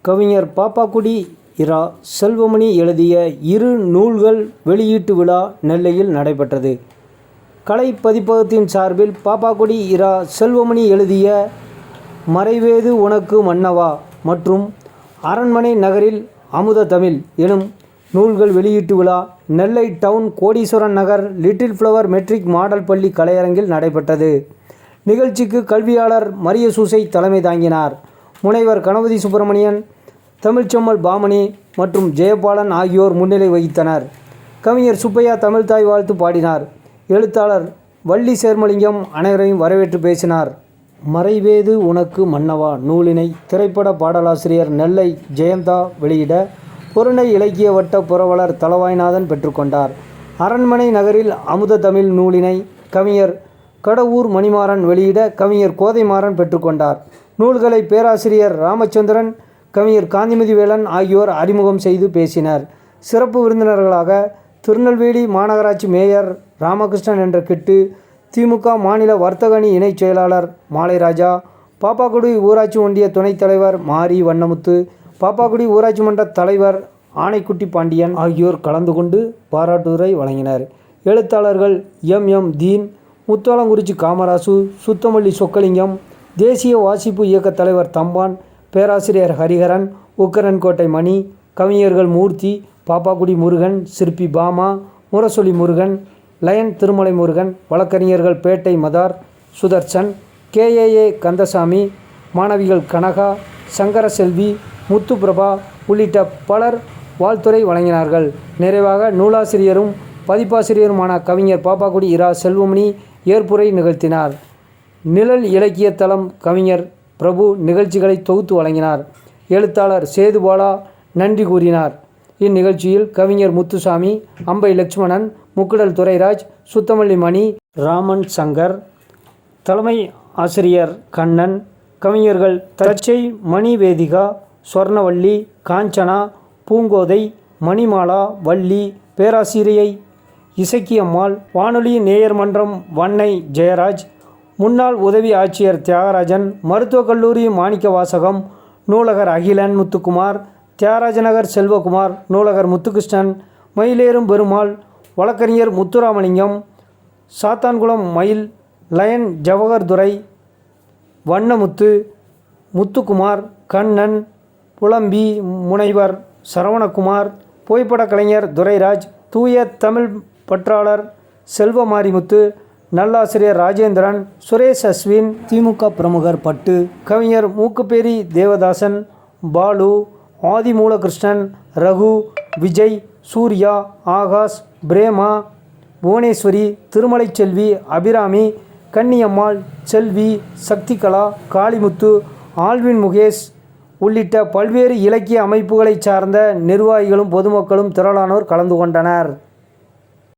கவிஞர் பாப்பாக்குடி இரா செல்வமணி எழுதிய 2 நூல்கள் வெளியீட்டு விழா நெல்லையில் நடைபெற்றது. கலை பதிப்பகத்தின் சார்பில் பாப்பாக்குடி இரா செல்வமணி எழுதிய மறைவேது உனக்கு மன்னவா மற்றும் அரண்மனை நகரில் அமுத தமிழ் எனும் நூல்கள் வெளியீட்டு விழா நெல்லை டவுன் கோடீஸ்வரன் நகர் லிட்டில் ஃப்ளவர் மெட்ரிக் மாடல் பள்ளி கலையரங்கில் நடைபெற்றது. நிகழ்ச்சிக்கு கல்வியாளர் மரியசூசை தலைமை தாங்கினார். முனைவர் கணபதி சுப்பிரமணியன், தமிழ்ச்செம்மல் பாமணி மற்றும் ஜெயபாலன் ஆகியோர் முன்னிலை வகித்தனர். கவிஞர் சுப்பையா தமிழ்த்தாய் வாழ்த்து பாடினார். எழுத்தாளர் வள்ளி சேர்மலிங்கம் அனைவரையும் வரவேற்று பேசினார். மறைவேது உனக்கு மன்னவா நூலினை திரைப்பட பாடலாசிரியர் நெல்லை ஜெயந்தா வெளியிட பொருணை இலக்கிய வட்ட புரவலர் தளவாய்நாதன் பெற்றுக்கொண்டார். அரண்மனை நகரில் அமுத தமிழ் நூலினை கவிஞர் கடவூர் மணிமாறன் வெளியிட கவிஞர் கோதைமாறன் பெற்றுக்கொண்டார். நூல்களை பேராசிரியர் ராமச்சந்திரன், கவிஞர் காந்திமதி வேலன் ஆகியோர் அறிமுகம் செய்து பேசினர். சிறப்பு விருந்தினர்களாக திருநெல்வேலி மாநகராட்சி மேயர் ராமகிருஷ்ணன் என்ற கிட்டு, திமுக மாநில வர்த்தக அணி இணைச் செயலாளர் மாலைராஜா, பாப்பாக்குடி ஊராட்சி ஒன்றிய துணைத் தலைவர் மாரி வண்ணமுத்து, பாப்பாக்குடி ஊராட்சி மன்ற தலைவர் ஆனைக்குட்டி பாண்டியன் ஆகியோர் கலந்து கொண்டு பாராட்டுரை வழங்கினர். எழுத்தாளர்கள் எம். தீன், முத்தாலங்குறிச்சி காமராசு, சுத்தமல்லி சொக்கலிங்கம், தேசிய வாசிப்பு இயக்க தலைவர் தம்பான், பேராசிரியர் ஹரிஹரன், உக்கரன்கோட்டை மணி, கவிஞர்கள் மூர்த்தி, பாப்பாக்குடி முருகன், சிற்பி பாமா, முரசொலி முருகன், லயன் திருமலை முருகன், வழக்கறிஞர்கள் பேட்டை மதார், சுதர்சன், KAA கந்தசாமி, மாணவிகள் கனகா, சங்கரசெல்வி, முத்துப்பிரபா உள்ளிட்ட பலர் வாழ்த்துரை வழங்கினார்கள். நிறைவாக நூலாசிரியரும் பதிப்பாசிரியருமான கவிஞர் பாப்பாக்குடி இரா செல்வமணி ஏற்புரை நிகழ்த்தினார். நிழல் இலக்கிய தளம் கவிஞர் பிரபு நிகழ்ச்சிகளை தொகுத்து வழங்கினார். எழுத்தாளர் சேதுபாலா நன்றி கூறினார். இந்நிகழ்ச்சியில் கவிஞர் முத்துசாமி, அம்பை லட்சுமணன், முக்குடல் துரைராஜ், சுத்தமல்லி மணி, ராமன் சங்கர், தலைமை ஆசிரியர் கண்ணன், கவிஞர்கள் தச்சை மணி வேதிகா, சொர்ணவள்ளி, காஞ்சனா, பூங்கோதை, மணிமாலா, வள்ளி, பேராசிரியை இசக்கியம்மாள், வானொலி நேயர் மன்றம் வன்னை ஜெயராஜ், முன்னாள் உதவி ஆட்சியர் தியாகராஜன், மருத்துவக் கல்லூரி மாணிக்கவாசகம், நூலகர் அகிலன் முத்துக்குமார், தியாகராஜநகர் செல்வகுமார், நூலகர் முத்துகிருஷ்ணன், மயிலேறும் பெருமாள், வழக்கறிஞர் முத்துராமலிங்கம், சாத்தான்குளம் மயில், லயன் ஜவஹர் துரை, வண்ணமுத்து, முத்துக்குமார், கண்ணன், புலம்பி, முனைவர் சரவணகுமார், புகைப்பட கலைஞர் துரைராஜ், தூய தமிழ் பற்றாளர் செல்வமாரிமுத்து, நல்லாசிரியர் ராஜேந்திரன், சுரேஷ் அஸ்வின், திமுக பிரமுகர் பட்டு, கவிஞர் மூக்குப்பேரி தேவதாசன், பாலு, ஆதிமூலகிருஷ்ணன், ரகு, விஜய், சூர்யா, ஆகாஷ், பிரேமா, புவனேஸ்வரி, திருமலைச்செல்வி, அபிராமி, கன்னியம்மாள், செல்வி, சக்திகலா, காளிமுத்து, ஆல்வின் முகேஷ் உள்ளிட்ட பல்வேறு இலக்கிய அமைப்புகளைச் சார்ந்த நிர்வாகிகளும் பொதுமக்களும் திரளானோர் கலந்து கொண்டனர்.